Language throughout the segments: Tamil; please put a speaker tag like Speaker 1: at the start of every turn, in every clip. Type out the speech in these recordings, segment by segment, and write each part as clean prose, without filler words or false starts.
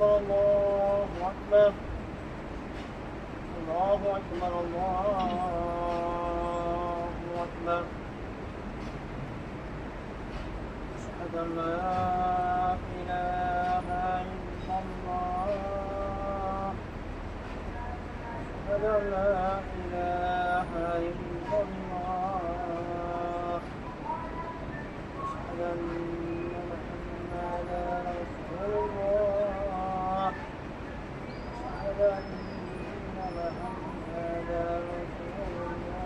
Speaker 1: أكبر الله أكبر الله أكبر الله أكبر أشهد أن لا إله إلا الله أشهد أن لا إله إلا الله أشهد أن محمدا رسول الله أشهد أن محمدا رسول الله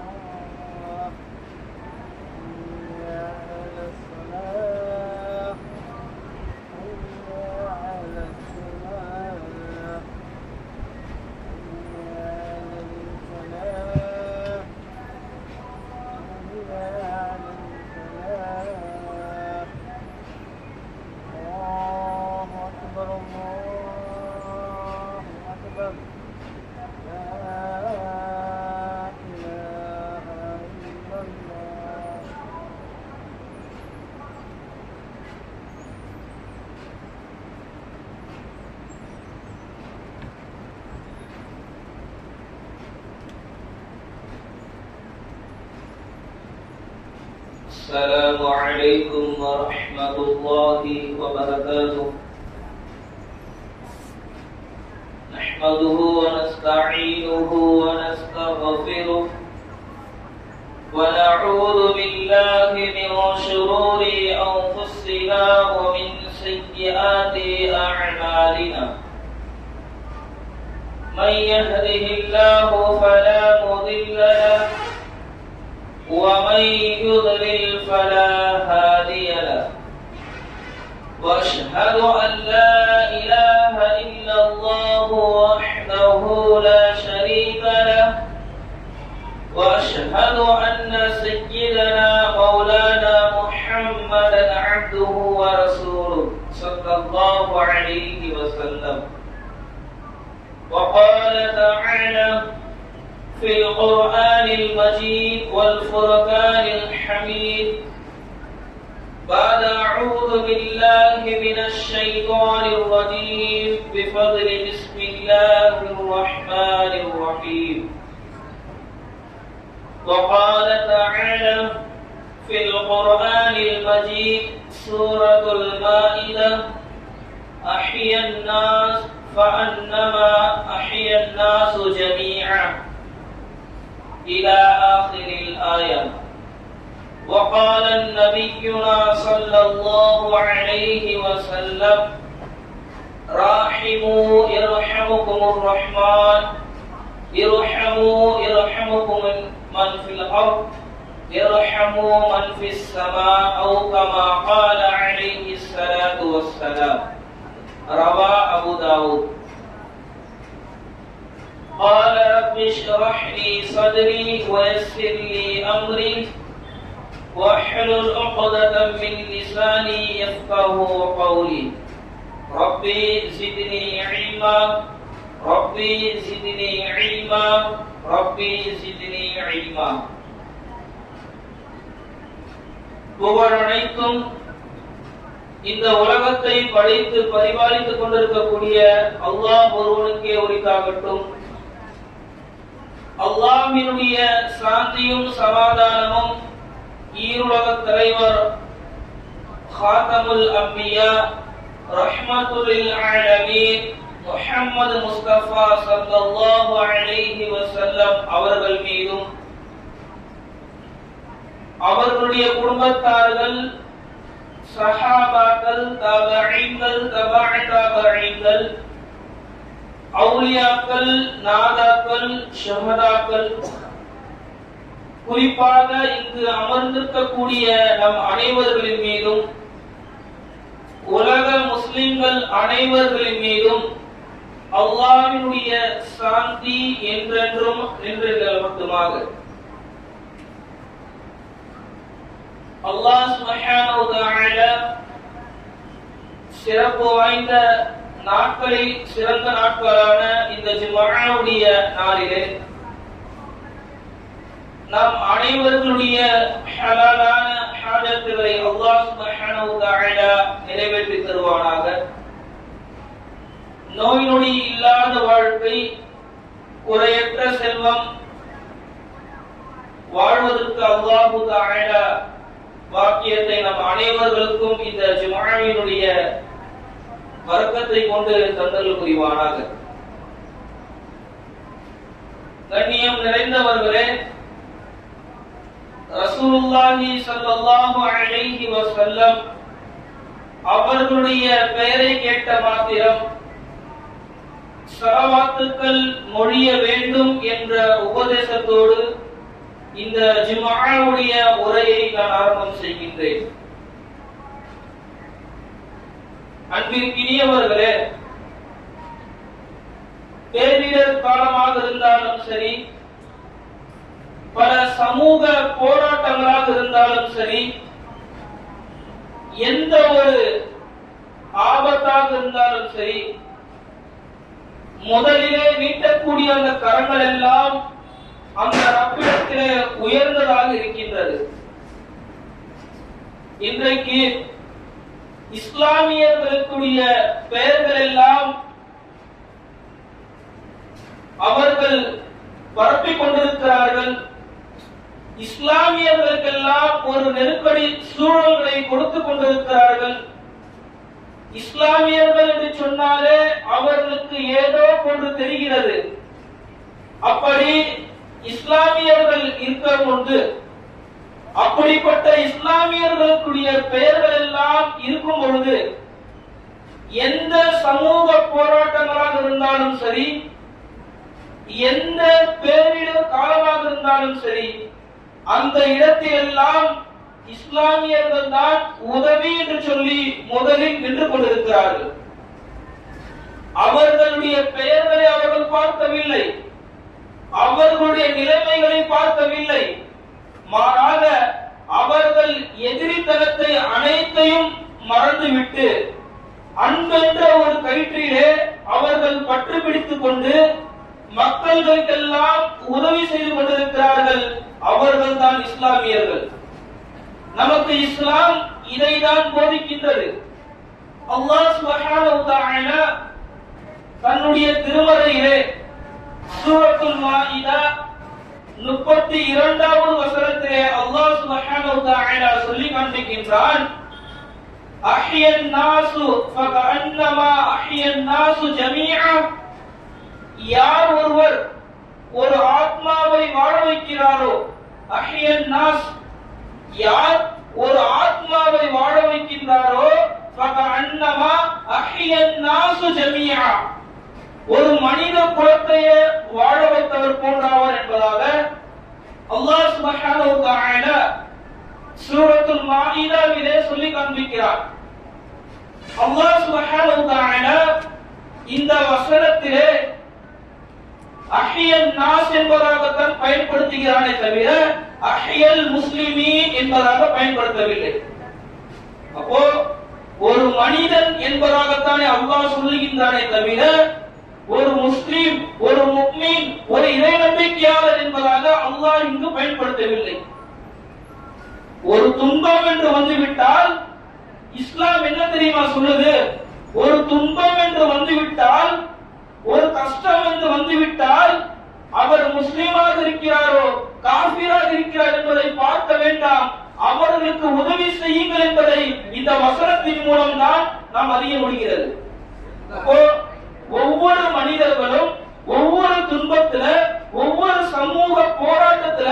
Speaker 1: حي على الصلاة حي على الصلاة حي على الفلاح حي على الفلاح الله أكبر الله أكبر لا إله إلا الله.
Speaker 2: السلام عليكم ورحمة الله وبركاته. نحمده ونستعينه ونستغفره ونعوذ بالله من شرور أنفسنا ومن سيئات أعمالنا. من يهده الله فلا مضل له ومن يضلل فلا هادي له. وأشهد أن لا إله إلا الله وحده لا شريك له. وأشهد أن سيدنا مولانا محمدا عبده ورسوله صلى الله عليه وسلم. وقال تعالى في القرآن المجيد والفرقان الحميد بعد أعوذ بالله من الشيطان الرجيم بفضل بسم الله الرحمن الرحيم. وقال تعالى في القرآن المجيد سورة المائدة أحيا الناس فأنما أحيا الناس جميعا إلى آخر الآية. وقال النبينا صلى الله عليه وسلم راحموا يرحمكم الرحمن ارحموا يرحمكم من في الأرض ارحموا من في السماء أو كما قال عليه الصلاة والسلام. رواه أبو داود. قال رب اشرح لي صدري ويسر لي أمري واحلل عقدة من لساني يفقهوا قولي. ربي زدني علما ربي زدني علما ربي زدني علما. புகழ் அனைத்தும் இந்த உலகத்தை படைத்து பரிபாலித்துக் கொண்டிருக்கக்கூடிய அல்லாஹ் ஒருவனுக்கே உரித்தாகட்டும். அல்லாஹ்வினுடைய சாந்தியும் சமாதானமும் ஈருலக தலைவர் காத்தமுல் அம்பியா ரஹ்மத்துல் லில் ஆலமீன் முஹம்மது முஸ்தபா ஸல்லல்லாஹு அலைஹி வஸல்லம் அவர்கள் மீதும் அவர்களுடைய குடும்பத்தார்கள் சஹாபாக்கள் தாபஈன்கள் தபஅ தாபஈன்கள் அவுலியாக்கள் நாதாக்கள் ஷஹதாக்கள் குறிப்பாக இங்கு அமர்ந்திருக்கக்கூடிய நம் அனைவர்களின் மீதும் உலக முஸ்லிம்கள் அனைவர்களின் மீதும் அல்லாஹ்வினுடைய சாந்தி என்றென்றும் நிலைநிறுத்துமாக. அல்லாஹ் சுப்ஹானஹு வ தஆலா சிறப்பு வாய்ந்த நாட்களில் சிறந்த நாட்களான இந்த ஜும்ஆவுடைய நாளிலே நாம் அனைவர்களுடைய ஹலாலான ஹாஜத்துகளை அல்லாஹ் சுப்ஹானஹு வ தஆலா நிறைவேற்றி தருவானாக. நோய் நொடி இல்லாத வாழ்க்கை, குறையற்ற செல்வம், வாழ்வதற்கு அல்லாஹு தஆலா வாக்கியத்தை நம் அனைவர்களுக்கும் இந்த ஜும்ஆவினுடைய பரக்கத்தை கொண்டு தந்தல் புரிவானாக. கண்ணியம் நிறைந்தவர்களே, ரசூலுல்லாஹி ஸல்லல்லாஹு அலைஹி வஸல்லம் அவர்களுடைய பெயரை கேட்ட மாத்திரம் ஸலவாத்துக்கள் மொழிய வேண்டும் என்ற உபதேசத்தோடு இந்த ஜும்ஆவுடைய உரையை நான் ஆரம்பம் செய்கின்றேன். அன்பிற்கினியவர்களே, பேரிடர் காலமாக இருந்தாலும் சரி, பல சமூக போராட்டங்களாக இருந்தாலும் சரி, எந்த ஒரு ஆபத்தாக இருந்தாலும் சரி, முதலிலே நீட்டக்கூடிய அந்த கரங்கள் எல்லாம் அந்த ரப்பிடத்திலே உயர்ந்ததாக இருக்கின்றது. இன்றைக்கு இஸ்லாமியர்களுக்குரிய பெயர்கள் எல்லாம் அவர்கள் பரப்பிக் கொண்டிருக்கிறார்கள். இஸ்லாமியர்களுக்கெல்லாம் ஒரு நெருக்கடி சூழல்களை கொடுத்துக் கொண்டிருக்கிறார்கள். இஸ்லாமியர்கள் என்று சொன்னாலே அவர்களுக்கு ஏதோ போன்று தெரிகிறது. அப்படி இஸ்லாமியர்கள் இருக்க கொண்டு அப்படிப்பட்ட இஸ்லாமியர்களுக்குரிய பெயர்கள் எல்லாம் இருக்கும் பொழுது எந்த சமூக போராட்டங்களாக இருந்தாலும் சரி, எந்த பேரிடர் காலமாக இருந்தாலும் சரி, அந்த இடத்தில் எல்லாம் இஸ்லாமியர்கள் தான் உதவி என்று சொல்லி முதலில் நின்று கொண்டிருக்கிறார்கள். அவர்களுடைய பெயர்களை அவர்கள் பார்க்கவில்லை, அவர்களுடைய நிலைமைகளை பார்க்கவில்லை. மாறாக அவர்கள் எதிரித்தனத்தை அனைத்தையும் மறந்துவிட்டு அன்பென்ற ஒரு கயிற்றிலே அவர்கள் பற்று பிடித்துக் கொண்டு மக்களுக்கெல்லாம் உதவி செய்து கொண்டிருக்கிறார்கள். அவர்கள் தான் இஸ்லாமியர்கள். நமக்கு இஸ்லாம் இதைதான் போதிக்கின்றது. அல்லாஹ் சுப்ஹானஹு வ தஆலா தன்னுடைய திருமறையிலே சூரத்துல் மாஇதா 32வது வசனத்திலே அல்லாஹ் சுப்ஹானஹு வ தஆலா சொல்லி காண்பிக்கின்றான், அஹ்யன் நாசு ஃபகஅன்னமா அஹ்யன் நாசு ஜமீஆ. யார் ஒருவர் ஒரு ஆத்மாவை வாழ வைக்கிறாரோ, அஹ்யன் நாஸ், யார் ஒரு ஆத்மாவை வாழ வைக்கின்றாரோ, ஃபகஅன்னமா அஹ்யன் நாசு ஜமீஆ, ஒரு மனித குலத்தையே வாழ வைத்தவர் போன்றாவர் என்பதாக அல்லாஹ் சுப்ஹானஹு வ தஆலா சூரத்துல் மாஇதாவிலே சொல்லி காண்பிக்கிறார். அல்லாஹ் சுப்ஹானஹு வ தஆலா இந்த வசனத்திலே அஹ்யன் நாஸ் என்பதாகத்தான் பயன்படுத்துகிறானே தவிர அஹ்யல் முஸ்லிமீன் என்பதாக பயன்படுத்தவில்லை. அப்போ ஒரு மனிதன் என்பதாகத்தானே அல்லாஹ் சொல்லுகின்றானே தவிர ஒரு முஸ்லிம், ஒரு முஃமின், ஒரு இறை நம்பிக்கையாளர் என்பதாக அல்லாஹ் இங்கு பயன்படுத்தவில்லை. ஒரு துன்பம் என்று வந்துவிட்டால் இஸ்லாம் என்ன தெரியுமா சொல்லுது? ஒரு துன்பம் என்று வந்துவிட்டால், ஒரு கஷ்டம் என்று வந்துவிட்டால் அவர் முஸ்லிமாக இருக்கிறாரோ காஃபிராக இருக்கிறார் என்பதை பார்க்க வேண்டாம், அவர்களுக்கு உதவி செய்யுங்கள் என்பதை இந்த வசனத்தின் மூலம் தான் நாம் அறிய முடிகிறது. அப்போ ஒவ்வொரு மனிதர்களும் ஒவ்வொரு துன்பத்துல, ஒவ்வொரு சமூக போராட்டத்துல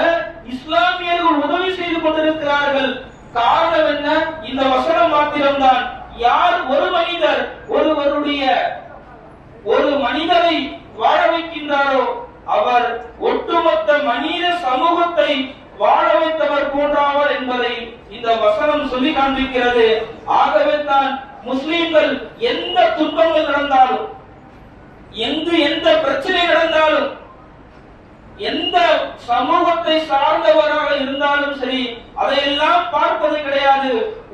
Speaker 2: இஸ்லாமியர்கள் உதவி செய்து கொண்டிருக்கிறார்கள். காரணம் என்ன? இந்த வசனம் மாத்திரம்தான். யார் ஒரு மனிதர் ஒருவருடைய ஒரு மனிதரை வாழ வைக்கின்றாரோ அவர் ஒட்டுமொத்த மனித சமூகத்தை வாழ வைத்தவர் போன்றாவர் என்பதை இந்த வசனம் சொல்லி காண்பிக்கிறது. ஆகவே தான் முஸ்லிம்கள் எந்த துன்பங்கள் நடந்தாலும், எங்கு எந்த பிரச்சனை நடந்தாலும், எந்த சமூகத்தை சார்ந்தவராக இருந்தாலும் சரி, அதையெல்லாம் பார்ப்பது கிடையாது.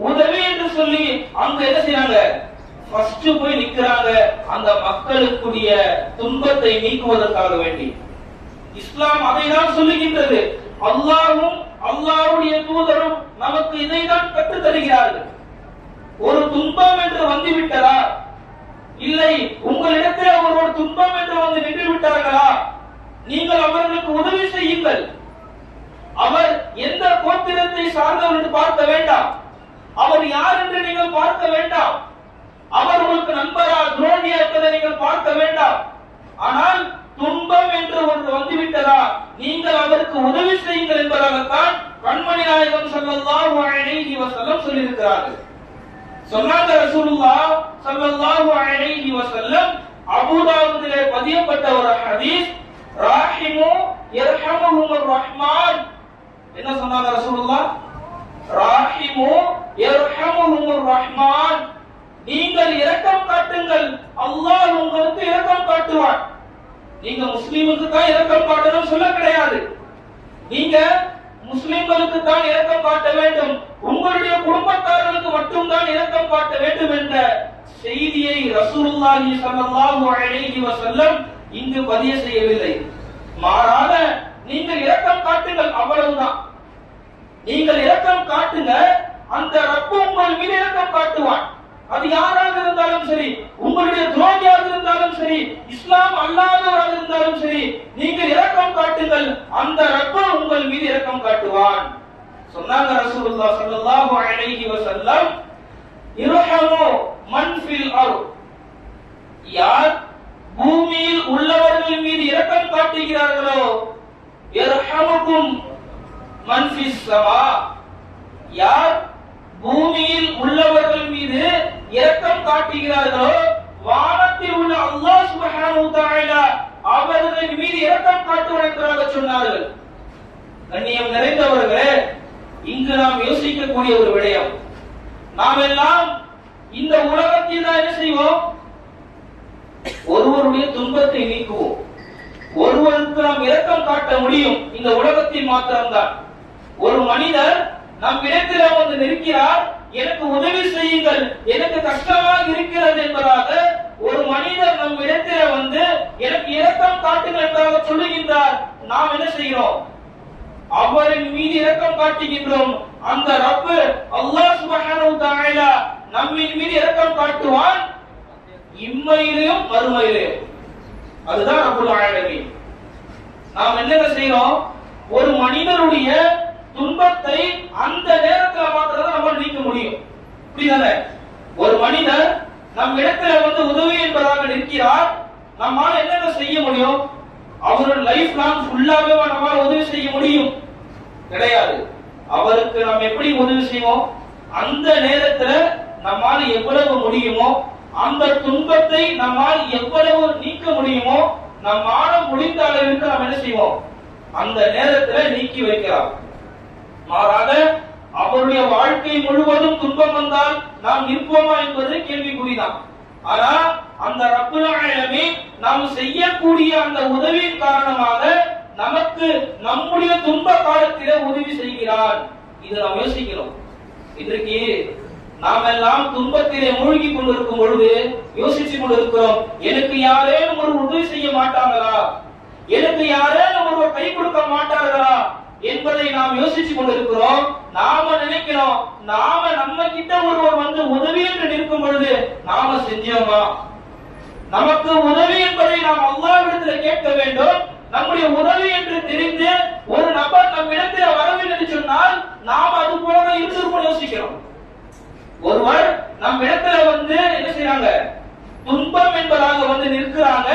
Speaker 2: உதவி என்று சொல்லி அங்க என்ன செய்யறாங்க? ஃபர்ஸ்ட் போய் நிக்கிறாங்க, அந்த மக்களுக்குரிய துன்பத்தை நீக்குவதற்காக வேண்டி. இஸ்லாம் அதை தான் சொல்லுகின்றது. அல்லாஹ்வும் அல்லாஹ்வுடைய தூதரும் நமக்கு இதை தான் கற்றுத் தருகிறார்கள். ஒரு துன்பம் என்று வந்துவிட்டதா,
Speaker 3: இல்லை உங்களிடத்தில் ஒருவர் துன்பம் என்று வந்து நின்று விட்டார்களா, நீங்கள் அவர்களுக்கு உதவி செய்யுங்கள். அவர் எந்த கோத்திரத்தை சார்ந்தவர் என்று பார்க்க வேண்டாம், அவர் யார் என்று நீங்கள் பார்க்க வேண்டாம், அவர் உங்களுக்கு நண்பரா துரோகியா என்பதை நீங்கள் பார்க்க வேண்டாம். ஆனால் துன்பம் என்று ஒன்று வந்துவிட்டதா, நீங்கள் அவருக்கு உதவி செய்யுங்கள் என்பதாகத்தான் கண்மணி நாயகம் ஸல்லல்லாஹு அலைஹி வஸல்லம் சொல்லியிருக்கிறார்கள். சொன்னாங்க ரசூலுல்லாஹ் ஸல்லல்லாஹு அலைஹி வஸல்லம், அபூதாவுதிலே பதியப்பட்ட ஒரு ஹதீஸ், ராஹிமு யர்ஹமுஹுர் ரஹ்மான். என்ன சொன்னாங்க ரசூலுல்லாஹ்? ராஹிமு யர்ஹமுஹுர் ரஹ்மான். நீங்கள் இரக்கம் காட்டுங்கள், அல்லாஹ் உங்களுக்கு இரக்கம் காட்டுவான். நீங்க முஸ்லிமுக்கு தான் இரக்கம் காட்டணும் சொல்ல கிடையாது, நீங்க முஸ்லிம்களுக்கு தான் இரக்கம் காட்ட வேண்டும், உங்களுடைய குடும்பத்தார்களுக்கு மட்டும் தான் இரக்கம் காட்ட வேண்டும் என்ற செய்தியை ரசூலுல்லாஹி ஸல்லல்லாஹு அலைஹி வஸல்லம் இங்கு பதிய செய்யவில்லை. மாறாக நீங்கள் இரக்கம் காட்டுங்கள், அவ்வளவுதான். நீங்கள் இரக்கம் காட்டுங்க, அந்த ரப்பு உங்கள் மீது இரக்கம் காட்டுவான். அது யாராக இருந்தாலும் சரி, உங்களுடைய துரோகியாக இருந்தாலும் சரி, இஸ்லாம் அல்லாதவராக இருந்தாலும் சரி, நீங்கள் இரக்கம் காட்டுங்கள், அந்த ரப்பு உங்கள் மீது இரக்கம் காட்டுவான். சொன்னாங்க ரசூலுல்லாஹ் ஸல்லல்லாஹு அலைஹி வஸல்லம், இர்ஹமு மன் ஃபில் அர்த். யார் பூமியில் உள்ளவர்கள் மீது இரக்கம் காட்டுகிறார்களோ, இர்ஹமுக்கும் மன் ஃபிஸ் ஸமா. யார் பூமியில் உள்ளவர்கள் மீது இரக்கம் காட்டுகிறார்களோ, வானத்தில் உள்ள அல்லாஹ் சுப்ஹானஹு வ தஆலா அவர்கள் மீது இரக்கம் காட்டுவார் என்றாக சொன்னார்கள். கண்ணியம் நிறைந்தவர்களே, இங்கு நாம் யோசிக்கக்கூடிய ஒரு விடயம், நாம் எல்லாம் இந்த உலகத்தில் தான் என்ன செய்வோம்? ஒருவருடைய துன்பத்தை நீக்குவோம். ஒருவருக்கு நாம் இரக்கம் காட்ட முடியும் இந்த உலகத்தில் மாத்திரம்தான். ஒரு மனிதர் நம் இடத்தில் வந்து நிற்கிறார், எனக்கு உதவி செய்யுங்கள், எனக்கு கஷ்டமாக இருக்கிறது என்பதாக ஒரு மனிதர் நம் இடத்தில் வந்து எனக்கு இரக்கம் காட்டுங்கள் என்பதாக சொல்லுகின்றார். நாம் என்ன செய்கிறோம்? அவரின் மீது இரக்கம் காட்டுகின்றோம். அந்த ரப்பு அல்லாஹ் சுப்ஹானஹு வ தஆலா நம்மின் மீது இரக்கம் காட்டுவான், இம்மையிலும் மறுமையிலும். அதுதான் ரப்புல் ஆலமீன். நாம் என்ன செய்கிறோம்? ஒரு மனிதனுடைய துன்பத்தை அந்த நேரத்தில் மாத்திரம் நம்ம நீக்க முடியும். புரியுதானே? ஒரு மனிதர் நம் இடத்துல வந்து உதவி என்பதாக நிற்கிறார், நம்மால என்னென்ன செய்ய முடியும்? அவரோட லைஃப் லாங் ஃபுல்லாவே நம்மால உதவி செய்ய முடியும் கிடையாது. அவருக்கு நாம் எப்படி உதவி செய்வோம்? அந்த நேரத்துல நம்மால எவ்வளவு முடியுமோ, அந்த துன்பத்தை நம்மால் எவ்வளவு நீக்க முடியுமோ, நம்மால முடிந்த அளவிற்கு நாம் என்ன செய்வோம்? அந்த நேரத்துல நீக்கி வைக்கலாம். மாறாக அவருடைய வாழ்க்கை முழுவதும் துன்பம் வந்தால் நாம் நிற்போமா என்பது கேள்விக்குறிதான். ஆனா அந்த ரப்புல் ஆலமீன் நாம் செய்யக்கூடிய அந்த உதவியின் காரணமாக நமக்கு நம்முடைய துன்ப காலத்திலே உதவி செய்கிறான். இது நாம் யோசிக்கிறோம். இன்றைக்கு நாம் எல்லாம் துன்பத்திலே மூழ்கி கொண்டிருக்கும் பொழுது யோசிச்சு கொண்டிருக்கிறோம், எனக்கு யாரேனும் ஒரு உதவி செய்ய மாட்டாங்களா, எனக்கு யாரேனும் ஒருவர் கை கொடுக்க மாட்டார்களா என்பதை நாம் யோசிச்சு கொண்டிருக்கிறோம். நாம நினைக்கிறோம், நாம நம்ம கிட்ட ஒருவர் வந்து உதவி என்று நிற்கும் பொழுது நாம செஞ்சோமா? நமக்கு உதவி என்பதை நாம் அல்லாஹ்விடத்தில் கேட்க வேண்டும். நம்முடைய உதவி என்று தெரிந்து ஒரு நபர் நம் இடத்தில் வரவில்லை என்று சொன்னால் நாம் அது போல இருந்திருப்போம் யோசிக்கிறோம். ஒருவர் நம் இடத்துல வந்து என்ன செய்யறாங்க? துன்பம் என்பதாக வந்து நிற்கிறாங்க.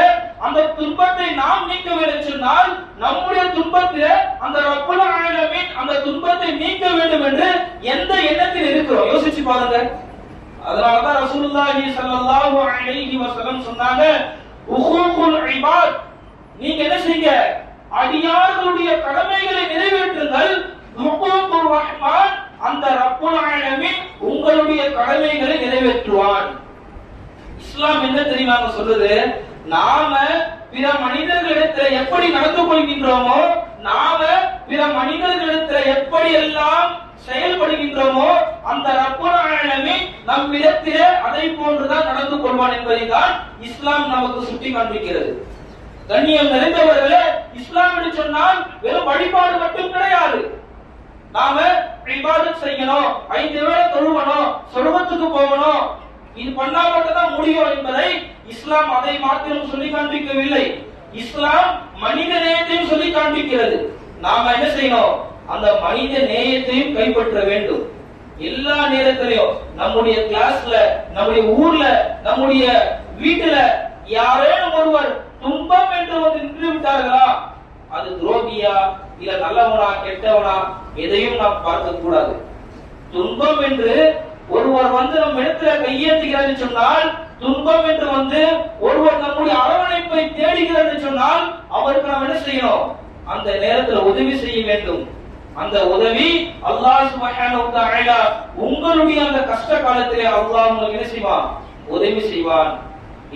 Speaker 3: அந்த துன்பத்தை நாம் நீக்கவில்லை சொன்னால் நம்முடைய துன்பத்தில அந்த ரப்புல் ஆலமீன் அந்த துன்பத்தை நீக்க வேண்டும் என்று எந்த எண்ணத்தில் இருக்கிறோம்? யோசிச்சு பாருங்க. அதனாலதான் ரசூலுல்லாஹி ஸல்லல்லாஹு அலைஹி வஸல்லம் சொன்னாங்க, உஹூகுல் இபாத், நீங்க என்ன செய்யுங்க? அடியார்களுடைய கடமைகளை நிறைவேற்றுங்கள். உஹூகுர் ரஹ்மான், அந்த ரப்புல் ஆலமீன் உங்களுடைய கடமைகளை நிறைவேற்றுவான். இஸ்லாம் என்ன தெரியுமா சொல்லுது? நாம பிற மனிதர்களிடத்தில் எப்படி நடந்து கொள்கின்றோமோ, நாம பிற மனிதர்களிடத்தில் எப்படி எல்லாம் செயல்படுகின்றோமோ, அந்த ரப்புல் ஆலமீன் நம்மிடத்திலே அதை போன்றுதான் நடந்து கொள்வான் என்பதை தான் இஸ்லாம் நமக்கு சுட்டி காண்பிக்கிறது. கண்ணியம் நிறைந்தவர்களே, இஸ்லாம் என்று சொன்னால் வெறும் வழிபாடு மட்டும் கிடையாது. நாம இபாதத் செய்யணும், 5 வேளை தொழுவணும், சொர்க்கத்துக்கு போகணும், இது பண்ணா மட்டும் தான் முடியும் என்பதை இஸ்லாம் அதை மாத்திரம் சொல்லி காண்பிக்கவில்லை. இஸ்லாம் மனித நேயத்தையும் சொல்லி காண்பிக்கிறது. நாம என்ன செய்யணும்? அந்த மனித நேயத்தையும் கைப்பற்ற வேண்டும். எல்லா நேரத்திலையும் நம்முடைய கிளாஸ்ல, நம்முடைய ஊர்ல, நம்முடைய வீட்டுல யாரேனும் ஒருவர் துன்பம் என்று வந்து நின்று விட்டார்களா, அது துரோகியா இல்ல நல்லவனா கெட்டவனா எதையும் நாம் பார்க்க கூடாது. துன்பம் என்று ஒருவர் வந்து நம்ம இடத்துல கையேற்றுகிறார் சொன்னால், துன்பம் என்று வந்து ஒருவர் நம்முடைய அரவணைப்பை தேடுகிறார் சொன்னால் அவருக்கு நாம் என்ன செய்யணும்? அந்த நேரத்தில் உதவி செய்ய வேண்டும். அந்த உதவி அல்லாஹ் சுப்ஹானஹு வ தஆலா உங்களுடைய அந்த கஷ்ட காலத்திலே அல்லாஹ் உங்களுக்கு என்ன செய்வான்? உதவி செய்வான்.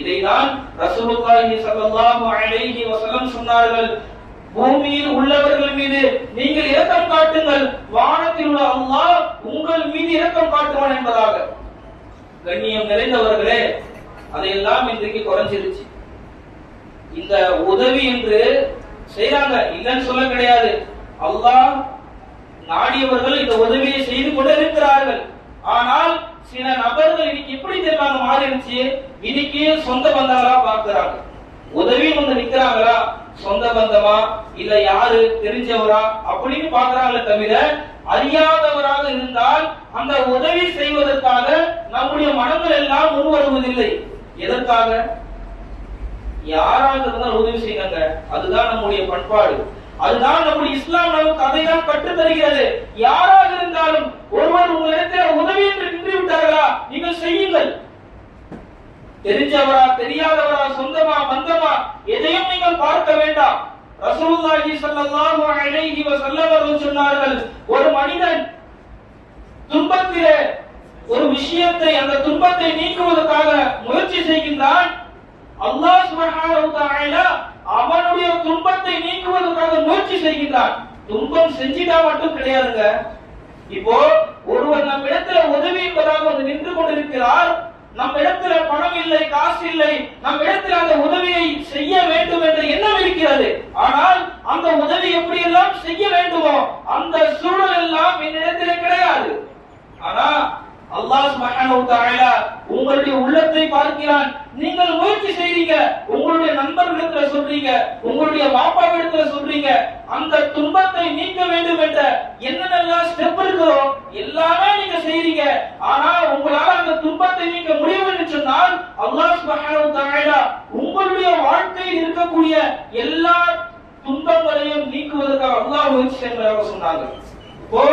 Speaker 3: இதைதான் ரசூலுல்லாஹி ஸல்லல்லாஹு அலைஹி வஸல்லம் சொன்னார்கள், பூமியில் உள்ளவர்கள் மீது நீங்கள் இரக்கம் காட்டுங்கள், வானத்தில் உள்ள அல்லாஹ் உங்கள் மீது இரக்கம் காட்டுவான் என்பதாக. கண்ணியம் நிறைந்தவர்களே, அதையெல்லாம் இன்றைக்கு குறைஞ்சிருச்சு. இந்த உதவி என்று செய்யறாங்க, இல்லைன்னு சொல்ல கிடையாது. அல்லாஹ் நாடியவர்கள் இந்த உதவியை செய்து கொண்டு இருக்கிறார்கள். ஆனால் சில நபர்கள் இன்னைக்கு எப்படி தெரியாம மாறிடுச்சு, இன்னைக்கு சொந்த பந்தங்களா பார்க்கிறாங்க. உதவி வந்து நிக்கிறாங்களா, சொந்த பந்தமா இல்ல யாரு தெரிஞ்சவரா அப்படின்னு பாக்குறாங்களே தவிர, அறியாதவராக இருந்தால் அந்த உதவி செய்வதற்காக நம்முடைய மனங்கள் எல்லாம் முன் வருவதில்லை. எதற்காக? யாராக இருந்தால் உதவி செய்யுங்க, அதுதான் நம்முடைய பண்பாடு, அதுதான் நம்முடைய இஸ்லாம் நமக்கு அதைதான் கற்றுத் தருகிறது. யாராக இருந்தாலும் ஒருவர் உங்களிடத்தில் உதவி என்று நின்று விட்டார்களா, நீங்கள் செய்யுங்கள். தெரிஞ்சவரா தெரியாதவரா சொந்தமா பந்தமா எதையும் நீங்கள் பார்க்க வேண்டாம். ரசூலுல்லாஹி ஸல்லல்லாஹு அலைஹி வஸல்லம் அவர்கள் சொன்னார்கள், ஒரு மனிதன் துன்பத்திலே ஒரு விஷயத்தை, அந்த துன்பத்தை நீக்குவதற்காக முயற்சி செய்கின்றான். அல்லாஹ் சுப்ஹானஹு வ தஆலா அவனுடைய துன்பத்தை நீக்குவதற்காக முயற்சி செய்கின்றான். துன்பம் செஞ்சிட்டா மட்டும் கிடையாதுங்க. இப்போ ஒருவர் நம் இடத்துல உதவி என்பதாக வந்து நின்று கொண்டிருக்கிறார். நம் இடத்துல பணம் இல்லை, காசு இல்லை, நம் இடத்துல அந்த உதவியை செய்ய வேண்டும் என்ற எண்ணம் இருக்கிறது. ஆனால் அந்த உதவி எப்படி எல்லாம் செய்ய வேண்டுமோ அந்த சூழல் எல்லாம் என்னிடத்திலே கிடையாது. ஆனா அல்லாஹ் சுப்ஹானஹு வ தஆலா உங்களுடைய உள்ளத்தை பார்க்கிறான். நீங்கள் முயற்சி செய்றீங்க, உங்களுடைய நண்பர்களிடத்துல சொல்றீங்க, உங்களுடைய வாப்பாவிடத்துல சொல்றீங்க, அந்த துன்பத்தை நீக்க வேண்டும் என்ற என்னென்னலாம் ஸ்டெப் இருக்கோ எல்லாமே நீங்க செய்றீங்க. ஆனா உங்களால அந்த துன்பத்தை நீக்க முடியும் என்று சொன்னால் அல்லாஹ் சுப்ஹானஹு வ தஆலா உங்களுடைய வாழ்க்கையில் இருக்கக்கூடிய எல்லா துன்பங்களையும் நீக்குவதற்காக அல்லாஹ் முயற்சி செய்வதாக சொன்னாங்க. இப்போ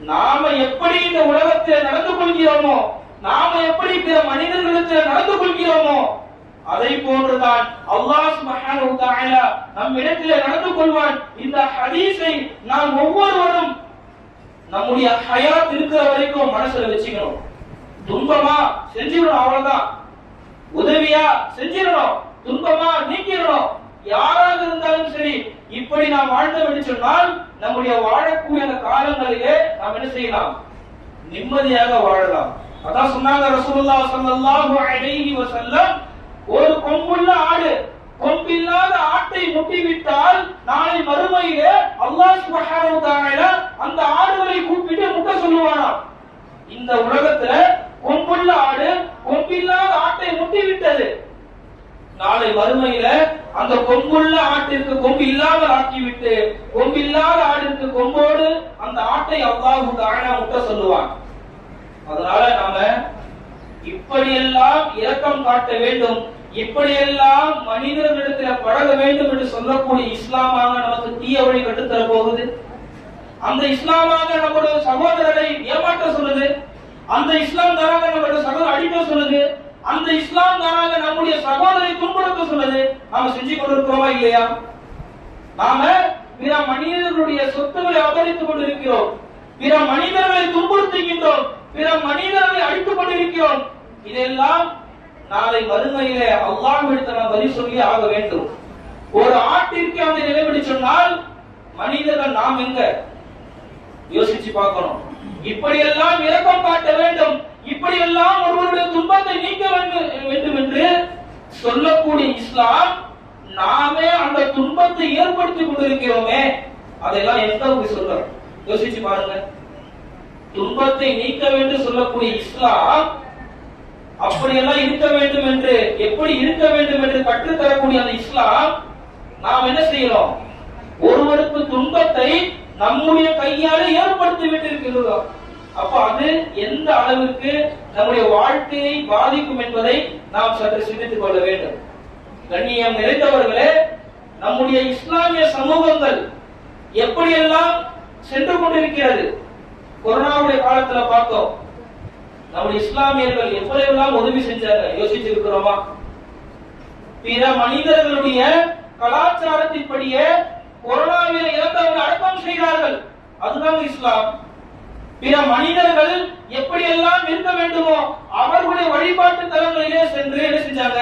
Speaker 3: நாம எப்படி இந்த உலகத்தில் நடந்து கொள்கிறோமோ, நாம எப்படி பிற மனிதர்களிடத்தில் நடந்து கொள்கிறோமோ அதை போன்றுதான் அல்லாஹ் சுப்ஹானஹு வ தஆலா நம் இடத்திலே நடந்து கொள்வான். இந்த ஹதீஸை நாம் ஒவ்வொருவரும் நம்முடைய ஹயாத் இருக்கிற வரைக்கும் மனசுல வச்சுக்கணும். துன்பமா செஞ்சிடணும், அவ்வளவுதான். உதவியா செஞ்சிடணும், துன்பமா நீக்கிடணும். யாராக இருந்தாலும் சரி, இப்படி நாம் வாழ்ந்தோம் என்று சொன்னால் நம்முடைய வாழக்கூடிய அந்த காலங்களிலே நாம் என்ன செய்யலாம்? நிம்மதியாக வாழலாம். அதான் சொன்னாங்க ரசூலுல்லாஹி ஸல்லல்லாஹு அலைஹி வஸல்லம், ஒரு கொம்புள்ள ஆடு கொம்பில்லாத ஆட்டை முட்டிவிட்டால் நாளை மறுமையிலே அல்லாஹ் சுப்ஹானஹு வ தஆலா அந்த ஆடுகளை கூப்பிட்டு முட்ட சொல்லுவானாம். இந்த உலகத்துல கொம்புள்ள ஆடு கொம்பில்லாத ஆட்டை முட்டிவிட்டது. நாளை மறுமையில அந்த கொம்புள்ள ஆட்டிற்கு கொம்பு இல்லாமல் ஆக்கிவிட்டு கொம்பில்லாத ஆடிற்கு கொம்போடு அந்த ஆட்டை அல்லாஹ் தஆலா முட்ட சொல்லுவான். அதனால நாம இப்படியெல்லாம் இரக்கம் காட்ட வேண்டும், இப்படியெல்லாம் மனிதர்களிடத்தில் பழக வேண்டும் என்று சொல்லக்கூடிய இஸ்லாமாக நமக்கு தீய வழி கட்டுத்தர போகுது. அந்த இஸ்லாமாக நம்முடைய சகோதரரை ஏமாற்ற சொல்லுது, அந்த இஸ்லாம் தானாக நம்முடைய சகோதரர் அடிக்க சொல்லுது, அந்த இஸ்லாம் தானாக நம்முடைய சகோதரை துன்புறுத்த சொல்லுது. நாம செஞ்சு கொண்டிருக்கிறோமா இல்லையா? நாம பிற மனிதர்களுடைய சொத்துக்களை அபகரித்துக் கொண்டிருக்கிறோம், பிற மனிதர்களை துன்புறுத்துகின்றோம், பிற மனிதர்களை அழித்துக் கொண்டிருக்கிறோம். இதெல்லாம் நாளை மறுமையிலே அல்லாஹ்விடத்தில் நாம் பதில் சொல்லி ஆக வேண்டும். ஒரு ஆட்டிற்கு அந்த நிலைப்படி சொன்னால் மனிதர்கள் நாம் எங்க யோசிச்சு பார்க்கணும். இப்படியெல்லாம் இரக்கம் காட்ட வேண்டும், இப்படியெல்லாம் ஒருவருடைய துன்பத்தை நீக்க வேண்டும் என்று சொல்லக்கூடிய இஸ்லாம், நாமே அந்த துன்பத்தை ஏற்படுத்தி கொண்டிருக்கிறோமே அதெல்லாம் எந்த சொல்ல யோசிச்சு பாருங்க. துன்பத்தை நீக்க வேண்டும் சொல்லக்கூடிய இஸ்லாம் அப்படியெல்லாம் இருக்க வேண்டும் என்று, எப்படி இருக்க வேண்டும் என்று கற்றுத்தரக்கூடிய அந்த இஸ்லாம், நாம் என்ன செய்யறோம்? ஒருவருக்கு துன்பத்தை நம்முடைய கையாலே ஏற்படுத்தி விட்டிருக்கிறோம். அப்ப அது எந்த அளவிற்கு நம்முடைய வாழ்க்கையை பாதிக்கும் என்பதை நாம் சற்று சிந்தித்துக் கொள்ள வேண்டும். கண்ணியம் நிறைந்தவர்களே, நம்முடைய இஸ்லாமிய சமூகங்கள் எப்படியெல்லாம் சென்று கொண்டிருக்கிறது. கொரோனாவுடைய காலத்துல பார்த்தோம், நம்முடைய இஸ்லாமியர்கள் எப்படியெல்லாம் உதவி செஞ்சாங்க, யோசிச்சிருக்கிறோமா? பிற மனிதர்களுடைய கலாச்சாரத்தின்படியே கொரோனாவில் இறந்தவர்கள் அடக்கம் செய்தார்கள். அதுதான் இஸ்லாம். பிற மனிதர்கள் எப்படியெல்லாம் இருக்க வேண்டுமோ அவர்களுடைய வழிபாட்டு தலங்களிலே சென்று என்ன செஞ்சாங்க?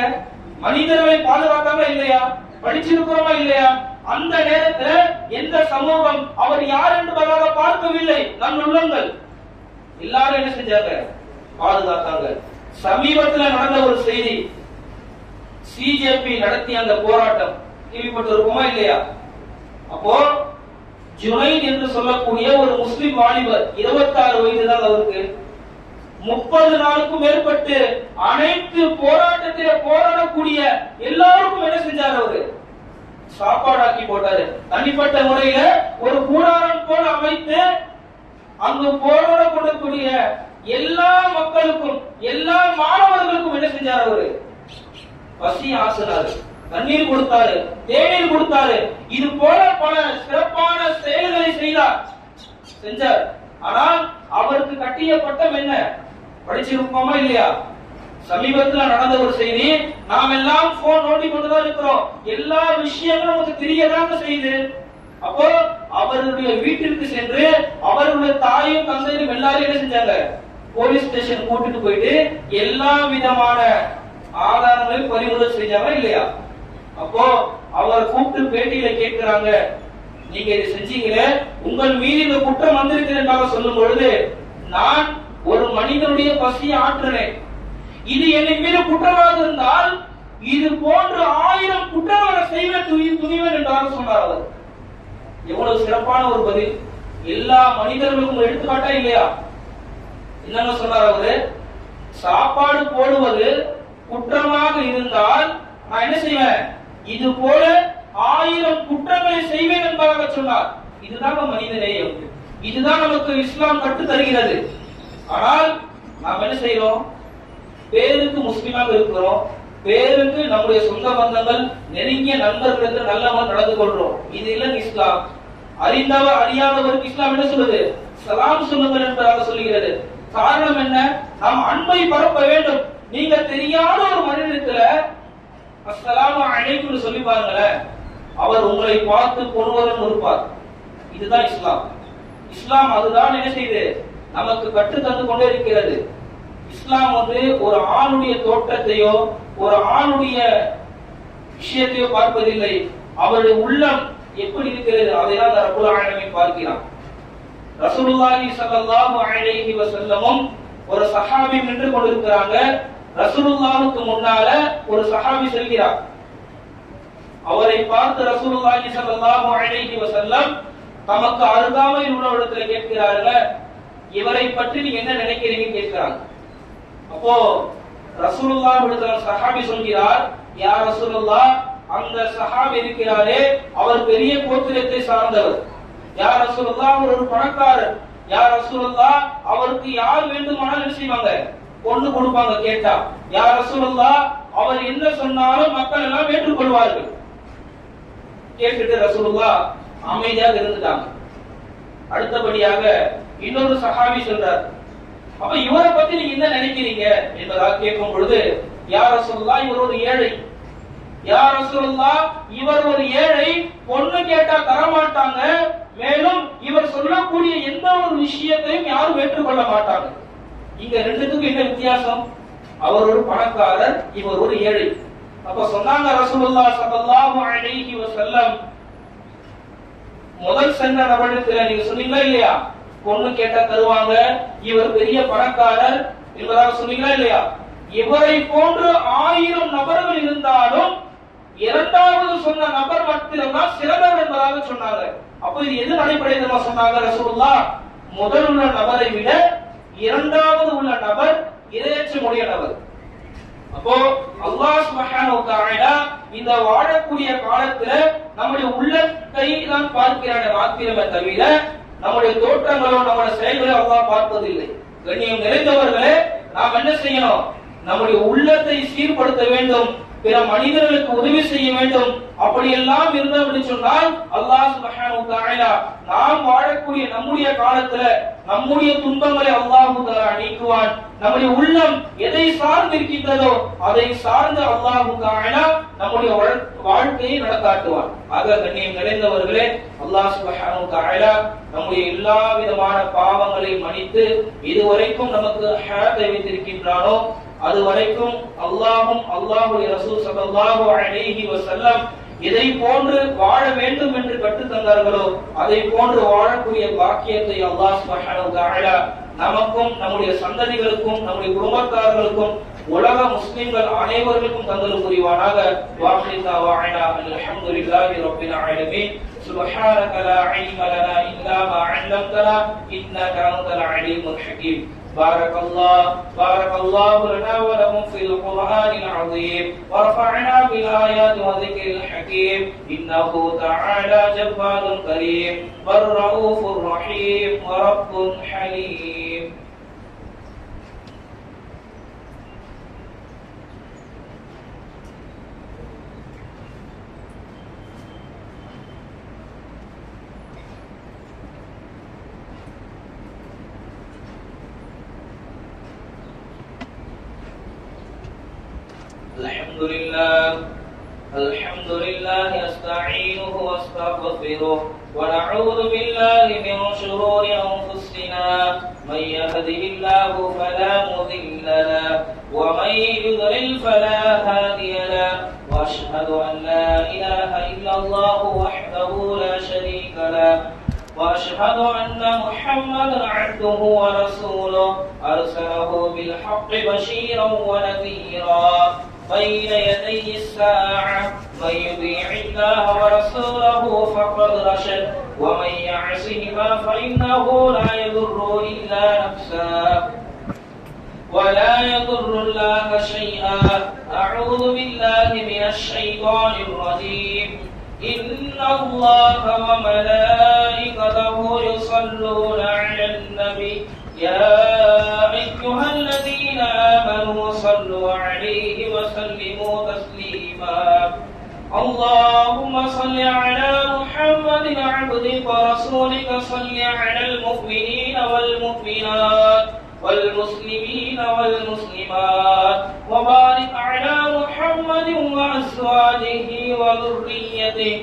Speaker 3: மனிதர்களை பாதுகாக்காம இல்லையா? படிச்சிருக்கிறோமா இல்லையா? அந்த நேரத்தில் எந்த சமூகம் அவர் யார் என்பதாக பார்க்கவில்லை. நம் உள்ளங்கள் எல்லாரும் என்ன செஞ்சாங்க? பாதுகாத்தாங்க. சமீபத்தில் நடந்த ஒரு செய்தி, சிஜேபி நடத்திய அந்த போராட்டம் கேள்விப்பட்டிருக்குமா இல்லையா? அப்போ ஜுனைத் என்று சொல்லக்கூடிய ஒரு முஸ்லிம் வாலிபர், 26 வயது தான் அவருக்கு, 30 நாளுக்கும் மேற்பட்டு அனைத்து போராட்டத்திலே போராடக்கூடிய எல்லாருக்கும் என்ன செஞ்சார்? அவரு சாப்பாடாக்கி போட்டாரு. தனிப்பட்ட முறையில ஒரு கூடாரம் போல அமைத்து அங்கு போராட கொள்ளக்கூடிய எல்லா மக்களுக்கும், எல்லா மாணவர்களுக்கும் என்ன செஞ்சார்? அவரு பசி ஆசினாரு, தண்ணீர் கொடுத்தாரு, தேநீர் கொடுத்தாரு. இது போல பல சிறப்பான செயல்களை செஞ்சார். ஆனால் அவருக்கு கட்டிய பட்டம் என்ன? படிச்சிருப்போமா இல்லையா? சமீபத்தில் நடந்த ஒரு செய்தி, நாம் எல்லாம் போன் நோண்டி கொண்டுதான் இருக்கிறோம், எல்லா விஷயங்களும் நமக்கு தெரியதாங்க செய்யுது. அப்போ அவர்களுடைய வீட்டிற்கு சென்று அவர்களுடைய தாயும் தந்தையும் எல்லாரும் என்ன செஞ்சாங்க? போலீஸ் ஸ்டேஷன் கூட்டிட்டு போயிட்டு எல்லா விதமான ஆதாரங்களையும் பறிமுதல் செஞ்சாங்க இல்லையா? அப்போ அவர் கூப்பிட்டு பேட்டியில கேட்கிறாங்க, நீங்க இதை செஞ்சீங்களே, உங்கள் மீது இந்த குற்றம் வந்திருக்கிறதாக சொல்லும் பொழுது, நான் ஒரு மனிதனுடைய பசியை ஆற்றுறேன், இது என்னை மீது குற்றமாக இருந்தால் இது போன்று 1000 குற்றங்களை செய்வேன் துணிவேன் என்றாக சொன்னார் அவர். எவ்வளவு சிறப்பான ஒரு பதில்! எல்லா மனிதர்களுக்கும் எடுத்துக்காட்டா இல்லையா? என்னங்க சொன்னார் அவரு? சாப்பாடு போடுவது குற்றமாக இருந்தால் நான் என்ன செய்வேன்? இது போல 1000 குற்றங்களை செய்வேன் என்பதாக சொன்னார். இதுதான் மனித நேயம். இதுதான் நமக்கு இஸ்லாம் கற்று தருகிறது. ஆனால் நாம் என்ன செய்யறோம்? பேருக்கு முஸ்லிமாக இருக்கிறோம், பேருக்கு நம்முடைய சொந்த பந்தங்கள், நெருங்கிய நண்பர்களுக்கு நல்லவன் நடந்து கொள்றோம். இது இல்லை இஸ்லாம். அறிந்தவர் அறியாதவருக்கு இஸ்லாம் என்ன சொல்லுது? சலாம் சொல்லுங்கள் என்பதாக சொல்லுகிறது. காரணம் என்ன? நாம் அன்பை பரப்ப வேண்டும். நீங்க தெரியாத ஒரு மனிதத்துல அஸ்ஸலாமு அலைக்கும் சொல்லி பாருங்களேன், அவர் உங்களை பார்த்து கொள்வதும் இருப்பார். இதுதான் இஸ்லாம். இஸ்லாம் அதுதான் என்ன செய்யுது? நமக்கு கற்று தந்து கொண்டே இருக்கிறது. இஸ்லாம் ஒரு ஆணுடைய தோற்றத்தையோ ஒரு ஆணுடைய விஷயத்தையோ பார்ப்பதில்லை, அவருடைய உள்ளம் எப்படி இருக்கிறது அதைதான் ரப்பல் ஆலமீன் பார்க்கிறான். ரசூலுல்லாஹி ஸல்லல்லாஹு அலைஹி வஸல்லமும் ஒரு சஹாபி நின்று கொண்டிருக்கிறாங்க. ரசூலுல்லாஹுக்கு முன்னால ஒரு சஹாபி செல்கிறார். அவரை பார்த்து ரசூலுல்லாஹி ஸல்லல்லாஹு அலைஹி வஸல்லம் தமக்கு அருகாமையில் உள்ளவரிடத்தில் கேட்கிறார்கள், இவரை பற்றி நீங்க என்ன நினைக்கிறீங்கன்னு கேட்கிறாங்க. அப்போ ரசூலுல்லாஹ் இடத்துல சஹாபி சொல்கிறார், யா ரசூலுல்லாஹ், அந்த சஹாபி இருக்கிறாரே அவர் பெரிய கோத்திரத்தை சார்ந்தவர். யா ரசூலுல்லாஹ், அவர் ஒரு பணக்காரர். யா ரசூலுல்லாஹ், அவருக்கு யார் வேண்டுமானாலும் என்ன செய்வாங்க? பொண்ணு கொடுப்பாங்க கேட்டா. யா ரசூலுல்லாஹ், அவர் என்ன சொன்னாலும் மக்கள் எல்லாம் ஏற்றுக்கொள்வார்கள். கேட்டுட்டு ரசூலுல்லாஹ் அமைதியாக இருந்துட்டாங்க. அடுத்தபடியாக இன்னொரு சஹாபி சொல்றார், அப்ப இவரை பத்தி நீங்க என்ன நினைக்கிறீங்க என்பதாக கேட்கும் பொழுது, யா ரசூலுல்லாஹ், இவர் ஒரு ஏழை. யா ரசூலுல்லாஹ், இவர் ஒரு ஏழை, பொண்ணு கேட்டா தரமாட்டாங்க, மேலும் இவர் சொல்லக்கூடிய எந்த ஒரு விஷயத்தையும் யாரும் ஏற்றுக்கொள்ள மாட்டாங்க. இங்க ரெண்டுத்துக்கும் என்ன வித்தியாசம்? அவர் ஒரு பணக்காரர், இவர் ஒரு ஏழை. அப்ப சொன்னாங்க ரசூலுல்லாஹ் ஸல்லல்லாஹு அலைஹி வஸல்லம், முதல் சென்ற நபரிடத்தில் நீங்க சொன்னீங்களா இல்லையா, பொண்ணு கேட்டா தருவாங்க, இவர் பெரிய பணக்காரர் என்பதாக சொன்னீங்களா இல்லையா? இவரை போன்று 1000 நபர்கள் இருந்தாலும் இரண்டாவது சொன்ன நபர் மட்டும்தான் சிறந்தவர் என்பதாக சொன்னாங்க. அப்ப இது எது அடிப்படையில் சொன்னாங்க ரசூலுல்லாஹ்? முதல் உள்ள நபரை விட இரண்டாவது உள்ள நபர் இரையச்சமுடைய நபர். அப்போ அல்லாஹ் சுப்ஹானஹு வ தஆலா இந்த வாழக்கூடிய காலத்துல நம்முடைய உள்ளத்தை தான் பார்க்கிறானே மாத்திரமே தவிர நம்முடைய தோற்றங்களோ நம்முடைய செயல்களோ அல்லாஹ் பார்ப்பதில்லை. கண்ணியம் நிறைந்தவர்களே, நாம் என்ன செய்யணும்? நம்முடைய உள்ளத்தை சீர்படுத்த வேண்டும், பிற மனிதர்களுக்கு உதவி செய்ய வேண்டும். அப்படி எல்லாம் இருந்தோம் என்று சொன்னால் அல்லாஹ் சுப்ஹானஹு வ தஆலா நாம் வாழக்கூடிய நம்முடைய காலத்துல நம்முடைய துன்பங்களை அல்லாஹ் தஆலா நீக்குவான். நம்முடைய உள்ளம் எதை சார்ந்து இருக்கின்றதோ அதை சார்ந்து அல்லாஹ் தஆலா நம்முடைய வாழ்க்கையை நடத்தாட்டுவான். ஆக கண்ணியம் நிறைந்தவர்களே, அல்லாஹ் சுப்ஹானஹு வ தஆலா நம்முடைய எல்லா விதமான பாவங்களை மன்னித்து இதுவரைக்கும் நமக்கு ஹயாத்தை வைத்திருக்கின்றானோ அது வரைக்கும் அல்லாஹ்வும் அல்லாஹ்வுடைய ரசூல் ஸல்லல்லாஹு அலைஹி வஸல்லம் எதை போன்று வாழ வேண்டும் என்று கற்றுத் தந்தார்களோ அதை போன்று வாழக்கூடிய பாக்கியத்தை அல்லாஹ் சுப்ஹானஹு வ தஆலா நமக்கும் நம்முடைய சந்ததிகளுக்கும் நம்முடைய குடும்பத்தார்களுக்கும் உலக முஸ்லிம்கள் அனைவருக்கும் தந்தல் புரிவானாக. வாஹிதா வஅனா அல்ஹம்துலில்லாஹி ரப்பில் ஆலமீன். சுப்ஹானக லா இல்ம லனா இல்லா மா 'அல்லம்தனா இன்னக அன்தல் அலீமுல் ஹகீம். بارك الله لنا ولكم في القرآن العظيم ورفعنا بالآيات وذكر الحكيم إنه تعالى جبار كريم بل رؤوف رحيم ورب حليم. الحمد لله أستعينه واستغفره ونعوذ بالله من شرور أنفسنا من يهده الله فلا مضل له ومن يضلل فلا هادي له وأشهد أن لا إله إلا الله وحده لا شريك له وأشهد أن محمدا عبده ورسوله أرسله بالحق بشيرا ونذيرا بين يدي الساعة من يطيع الله ورسوله فقد رشد ومن يعصهما فإنه لا يضر إلا نفسه ولا يضر الله شيئا. أعوذ بالله من الشيطان الرجيم. إن الله وملائكته يصلون على النبي يا أيها الذين آمنوا صلوا عليه وسلموا تسليما. اللهم صل على محمد عبدك ورسولك صل على المؤمنين والمؤمنات والمسلمين والمسلمات وبارك على محمد وأزواجه وذريته.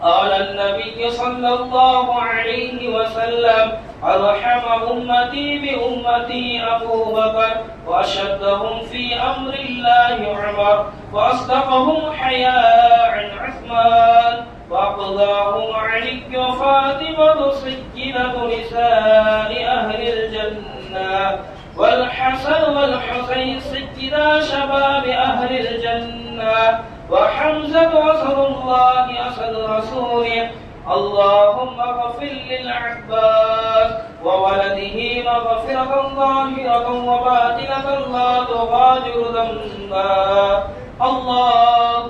Speaker 3: قال النبي صلى الله عليه وسلم أرحم أمتي بأمتي أبو بكر وأشدهم في أمر الله عمر وأصدقهم حياء عثمان وأقضاهم علي وفاطمة سيدة نساء أهل الجنة والحسن والحسين سيدا شباب أهل الجنة وحمزة أسد الله أسد رسوله. اللهم اغفر للعباس وولده مغفرة ظاهرة وباطنة لا تغادر ذنبا. الله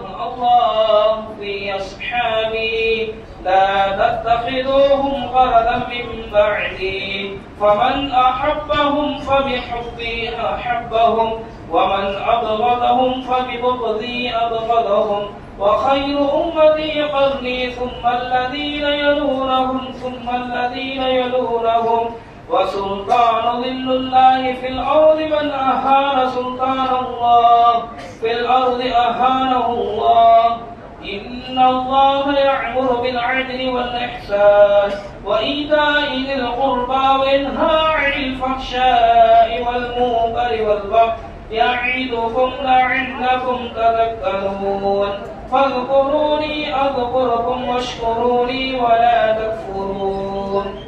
Speaker 3: في أصحابي لا تتخذوهم غرضا من بعدي فمن أحبهم فبحبي أحبهم ومن أبغضهم فببغضي أبغضهم وخير أمتي قرني ثم الذين يلونهم ثم الذين يلونهم وسلطان ظل الله في الأرض من أهان سلطان الله في الأرض أهانه الله. إن الله يأمر بالعدل والإحسان وإيتاء ذي القربى وينهى عن الفحشاء والمنكر والبغي يعظكم لعلكم تذكرون. فاذكروني أذكركم واشكروا لي ولا تكفرون.